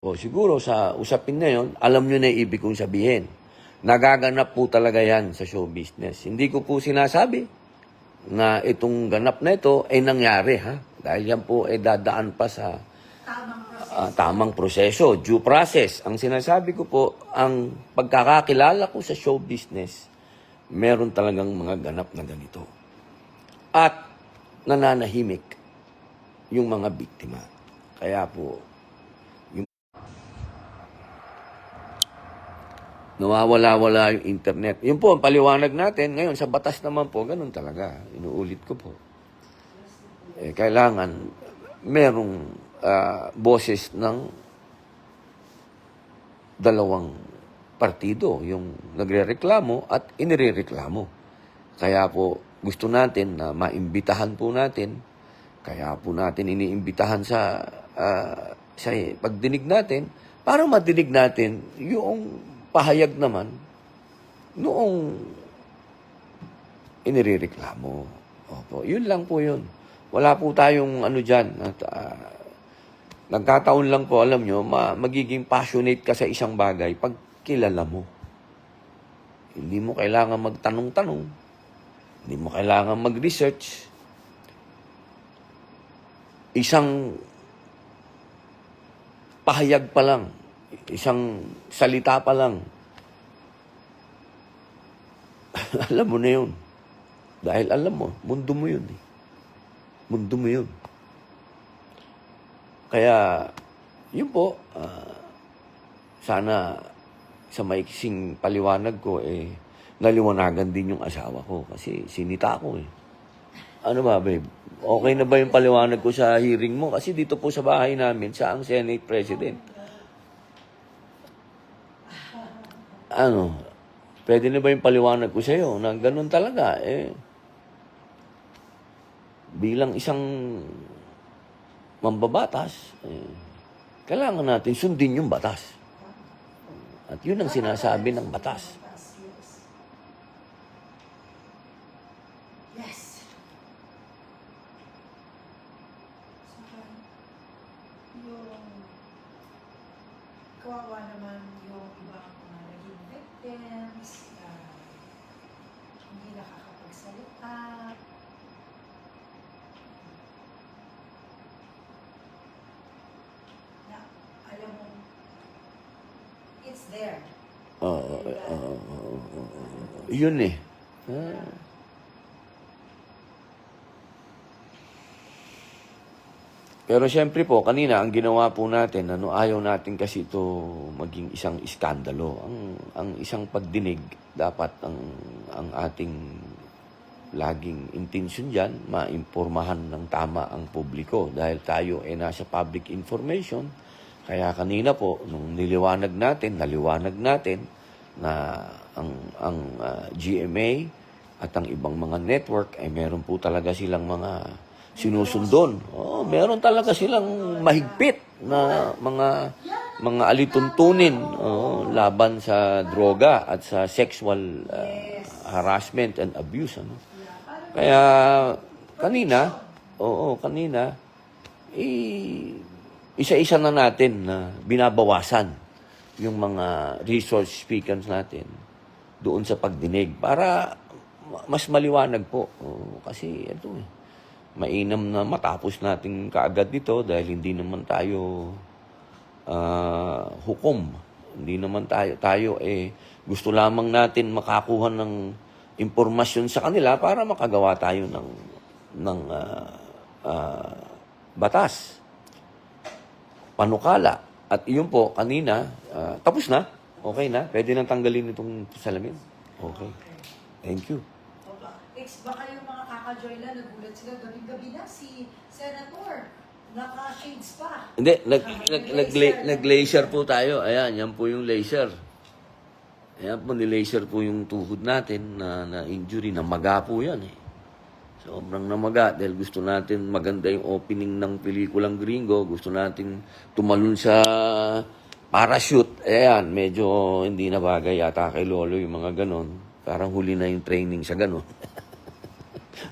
O siguro sa usapin na yon, alam nyo na yung ibig kong sabihin. Nagaganap po talaga yan sa show business. Hindi ko po sinasabi na itong ganap na ito ay nangyari, ha? Dahil yan po ay dadaan pa sa tamang proseso, due process. Ang sinasabi ko po, ang pagkakakilala ko sa show business, meron talagang mga ganap na ganito. At nananahimik yung mga biktima. Kaya po, nawawala-wala yung internet. Yun po, ang paliwanag natin. Ngayon, sa batas naman po, ganun talaga. Inuulit ko po. Kailangan merong boses ng dalawang partido, yung nagrereklamo at inirereklamo. Kaya po, gusto natin na maimbitahan po natin, kaya po natin iniimbitahan sa pagdinig natin, para madinig natin yung pahayag naman noong inirereklamo. Opo, yun lang po yun. Wala po tayong ano dyan. At, nagkataon lang po, alam nyo, magiging passionate ka sa isang bagay pag kilala mo. Hindi mo kailangan magtanong-tanong. Hindi mo kailangan mag-research. Isang pahayag pa lang, isang salita pa lang, alam mo na yun. Dahil alam mo, mundo mo yun. Mundo mo yun. Kaya, yun po, sana sa maiksing paliwanag ko, naliwanagan din yung asawa ko. Kasi sinita ko Ano ba, babe? Okay na ba yung paliwanag ko sa hearing mo? Kasi dito po sa bahay namin, siya ang Senate President. Ano, pwede na ba yung paliwanag ko sa'yo na ganun talaga, bilang isang mambabatas, kailangan natin sundin yung batas. At yun ang sinasabi ng batas. Yes. Yung kawawa naman yung ibang mga naging victims, hindi nakakapagsalita. Na, alam mo, it's there. Yun Pero siyempre po, kanina, ang ginawa po natin, ayaw natin kasi ito maging isang iskandalo. Ang isang pagdinig, dapat ang ating laging intensyon dyan, maimpormahan ng tama ang publiko. Dahil tayo nasa public information, kaya kanina po, nung naliwanag natin na ang GMA at ang ibang mga network ay meron po talaga silang mga sinusundon. Meron talaga silang mahigpit na mga alituntunin laban sa droga at sa sexual harassment and abuse. Kaya kanina, isa-isa na natin na binabawasan yung mga resource speakers natin doon sa pagdinig para mas maliwanag po. Kasi ito mainam na matapos natin kaagad dito dahil hindi naman tayo hukom. Hindi naman tayo gusto lamang natin makakuha ng impormasyon sa kanila para makagawa tayo ng batas, panukala. At iyon po, kanina, tapos na. Okay na. Pwede nang tanggalin itong salamin. Okay. Thank you. Baka yung mga kaka-join na, nagulat sila, gabi-gabi na si Senator. Naka-shades pa. Hindi, nag-laser po tayo. Ayan, yan po yung laser. Ayan po, ni-laser po yung tuhod natin na injury. Namaga po yan Sobrang namaga dahil gusto natin maganda yung opening ng pelikulang Gringo. Gusto natin tumalon sa parachute. Ayan, medyo hindi na bagay yata kay Lolo yung mga ganon. Parang huli na yung training sa ganon.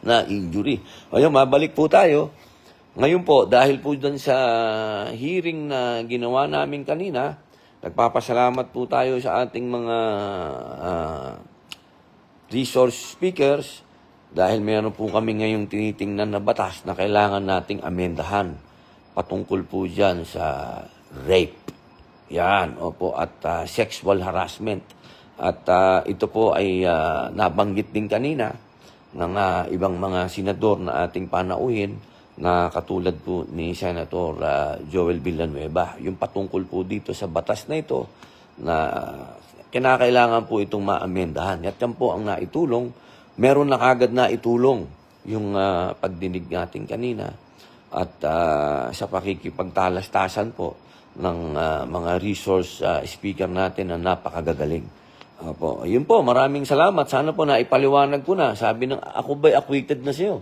Na injury. Ayun, mabalik po tayo. Ngayon po, dahil po dun sa hearing na ginawa namin kanina, nagpapasalamat po tayo sa ating mga resource speakers dahil meron po kami ngayong tinitingnan na batas na kailangan nating amendahan patungkol po dyan sa rape. Yan, opo, at sexual harassment. At ito po ay nabanggit din kanina ng ibang mga senador na ating panauhin na katulad po ni Senator Joel Villanueva. Yung patungkol po dito sa batas na ito na kinakailangan po itong maamendahan. At yan po ang naitulong. Meron na kagad na itulong yung pagdinig natin kanina at sa pakikipagtalastasan po ng mga resource speaker natin na napakagagaling. Opo. Yun po, maraming salamat. Sana po naipaliwanag ko na. Sabi ng ako ba'y acquitted na sa'yo?